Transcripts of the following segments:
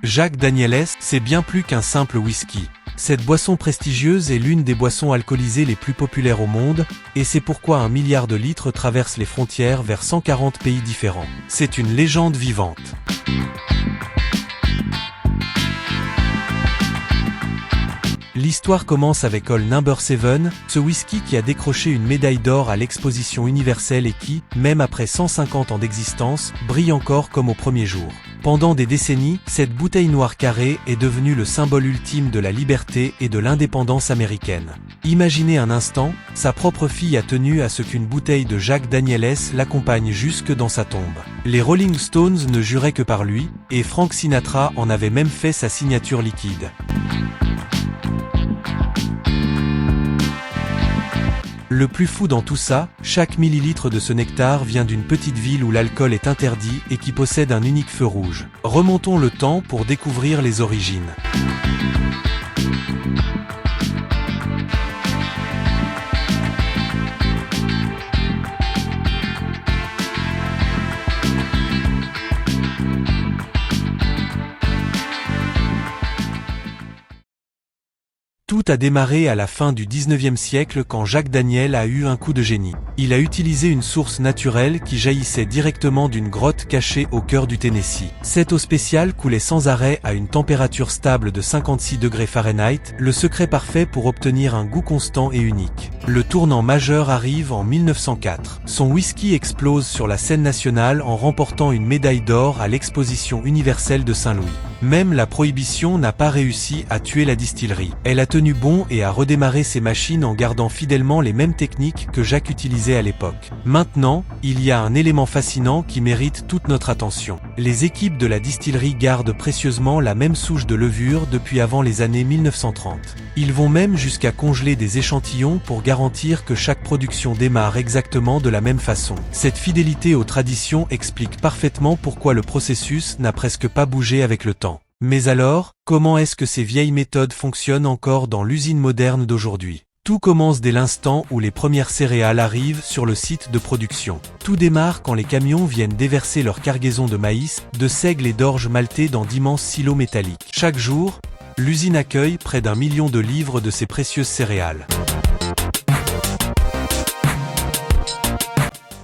Jack Daniel's, c'est bien plus qu'un simple whisky. Cette boisson prestigieuse est l'une des boissons alcoolisées les plus populaires au monde, et c'est pourquoi 1 milliard de litres traversent les frontières vers 140 pays différents. C'est une légende vivante. L'histoire commence avec Old No. 7, ce whisky qui a décroché une médaille d'or à l'exposition universelle et qui, même après 150 ans d'existence, brille encore comme au premier jour. Pendant des décennies, cette bouteille noire carrée est devenue le symbole ultime de la liberté et de l'indépendance américaine. Imaginez un instant, sa propre fille a tenu à ce qu'une bouteille de Jack Daniel's l'accompagne jusque dans sa tombe. Les Rolling Stones ne juraient que par lui, et Frank Sinatra en avait même fait sa signature liquide. Le plus fou dans tout ça, chaque millilitre de ce nectar vient d'une petite ville où l'alcool est interdit et qui possède un unique feu rouge. Remontons le temps pour découvrir les origines. Tout a démarré à la fin du 19e siècle quand Jack Daniel a eu un coup de génie. Il a utilisé une source naturelle qui jaillissait directement d'une grotte cachée au cœur du Tennessee. Cette eau spéciale coulait sans arrêt à une température stable de 56 degrés Fahrenheit, le secret parfait pour obtenir un goût constant et unique. Le tournant majeur arrive en 1904. Son whisky explose sur la scène nationale en remportant une médaille d'or à l'exposition universelle de Saint-Louis. Même la prohibition n'a pas réussi à tuer la distillerie. Elle a tenu bon et a redémarré ses machines en gardant fidèlement les mêmes techniques que Jack utilisait à l'époque. Maintenant, il y a un élément fascinant qui mérite toute notre attention. Les équipes de la distillerie gardent précieusement la même souche de levure depuis avant les années 1930. Ils vont même jusqu'à congeler des échantillons pour garantir que chaque production démarre exactement de la même façon. Cette fidélité aux traditions explique parfaitement pourquoi le processus n'a presque pas bougé avec le temps. Mais alors, comment est-ce que ces vieilles méthodes fonctionnent encore dans l'usine moderne d'aujourd'hui ? Tout commence dès l'instant où les premières céréales arrivent sur le site de production. Tout démarre quand les camions viennent déverser leur cargaison de maïs, de seigle et d'orge maltais dans d'immenses silos métalliques. Chaque jour, l'usine accueille près d'1 million de livres de ces précieuses céréales.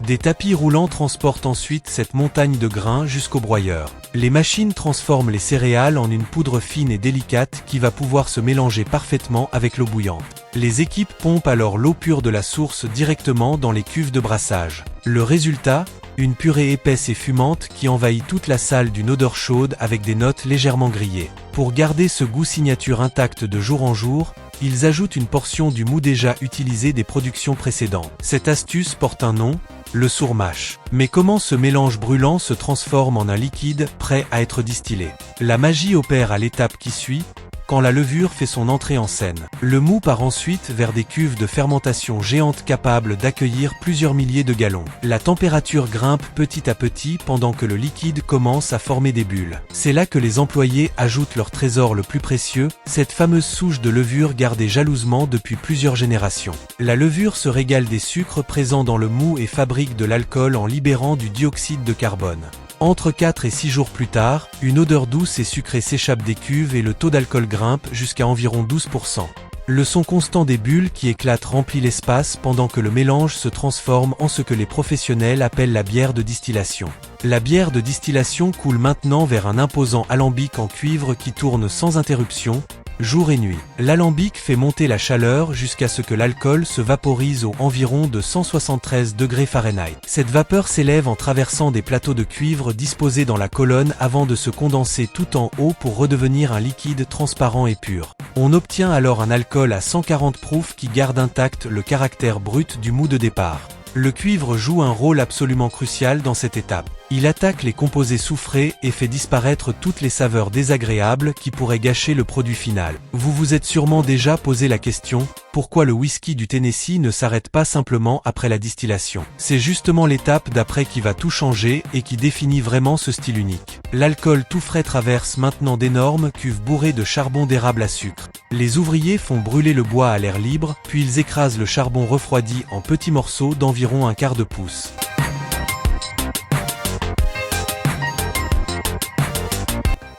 Des tapis roulants transportent ensuite cette montagne de grains jusqu'au broyeur. Les machines transforment les céréales en une poudre fine et délicate qui va pouvoir se mélanger parfaitement avec l'eau bouillante. Les équipes pompent alors l'eau pure de la source directement dans les cuves de brassage. Le résultat, une purée épaisse et fumante qui envahit toute la salle d'une odeur chaude avec des notes légèrement grillées. Pour garder ce goût signature intact de jour en jour, ils ajoutent une portion du mou déjà utilisé des productions précédentes. Cette astuce porte un nom, le sourmash. Mais comment ce mélange brûlant se transforme en un liquide prêt à être distillé? La magie opère à l'étape qui suit, quand la levure fait son entrée en scène. Le mou part ensuite vers des cuves de fermentation géantes capables d'accueillir plusieurs milliers de gallons. La température grimpe petit à petit pendant que le liquide commence à former des bulles. C'est là que les employés ajoutent leur trésor le plus précieux, cette fameuse souche de levure gardée jalousement depuis plusieurs générations. La levure se régale des sucres présents dans le mou et fabrique de l'alcool en libérant du dioxyde de carbone. Entre 4 et 6 jours plus tard, une odeur douce et sucrée s'échappe des cuves et le taux d'alcool grimpe jusqu'à environ 12%. Le son constant des bulles qui éclatent remplit l'espace pendant que le mélange se transforme en ce que les professionnels appellent la bière de distillation. La bière de distillation coule maintenant vers un imposant alambic en cuivre qui tourne sans interruption, jour et nuit. L'alambic fait monter la chaleur jusqu'à ce que l'alcool se vaporise aux environs de 173 degrés Fahrenheit. Cette vapeur s'élève en traversant des plateaux de cuivre disposés dans la colonne avant de se condenser tout en haut pour redevenir un liquide transparent et pur. On obtient alors un alcool à 140 proof qui garde intact le caractère brut du mou de départ. Le cuivre joue un rôle absolument crucial dans cette étape. Il attaque les composés soufrés et fait disparaître toutes les saveurs désagréables qui pourraient gâcher le produit final. Vous vous êtes sûrement déjà posé la question, pourquoi le whisky du Tennessee ne s'arrête pas simplement après la distillation? C'est justement l'étape d'après qui va tout changer et qui définit vraiment ce style unique. L'alcool tout frais traverse maintenant d'énormes cuves bourrées de charbon d'érable à sucre. Les ouvriers font brûler le bois à l'air libre, puis ils écrasent le charbon refroidi en petits morceaux d'environ un quart de pouce.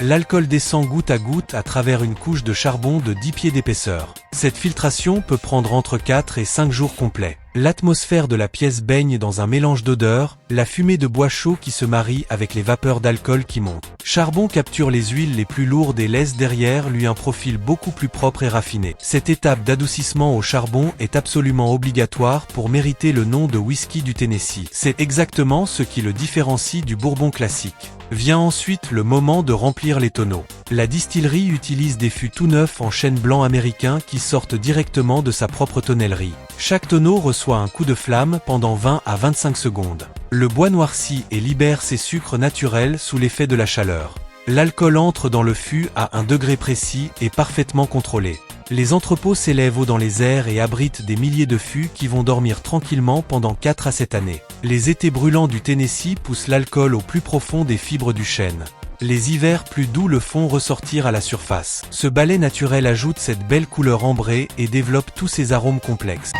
L'alcool descend goutte à goutte à travers une couche de charbon de 10 pieds d'épaisseur. Cette filtration peut prendre entre 4 et 5 jours complets. L'atmosphère de la pièce baigne dans un mélange d'odeurs, la fumée de bois chaud qui se marie avec les vapeurs d'alcool qui montent. Charbon capture les huiles les plus lourdes et laisse derrière lui un profil beaucoup plus propre et raffiné. Cette étape d'adoucissement au charbon est absolument obligatoire pour mériter le nom de whisky du Tennessee. C'est exactement ce qui le différencie du bourbon classique. Vient ensuite le moment de remplir les tonneaux. La distillerie utilise des fûts tout neufs en chêne blanc américain qui sortent directement de sa propre tonnellerie. Chaque tonneau reçoit un coup de flamme pendant 20 à 25 secondes. Le bois noircit et libère ses sucres naturels sous l'effet de la chaleur. L'alcool entre dans le fût à un degré précis et parfaitement contrôlé. Les entrepôts s'élèvent haut dans les airs et abritent des milliers de fûts qui vont dormir tranquillement pendant 4 à 7 années. Les étés brûlants du Tennessee poussent l'alcool au plus profond des fibres du chêne. Les hivers plus doux le font ressortir à la surface. Ce balai naturel ajoute cette belle couleur ambrée et développe tous ses arômes complexes.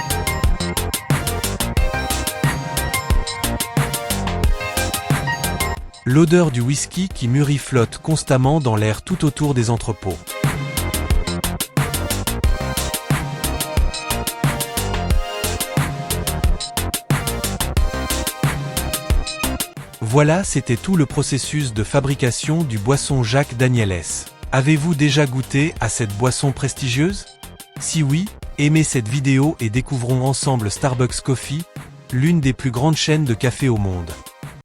L'odeur du whisky qui mûrit flotte constamment dans l'air tout autour des entrepôts. Voilà, c'était tout le processus de fabrication du boisson Jack Daniel's. Avez-vous déjà goûté à cette boisson prestigieuse? Si oui, aimez cette vidéo et découvrons ensemble Starbucks Coffee, l'une des plus grandes chaînes de café au monde.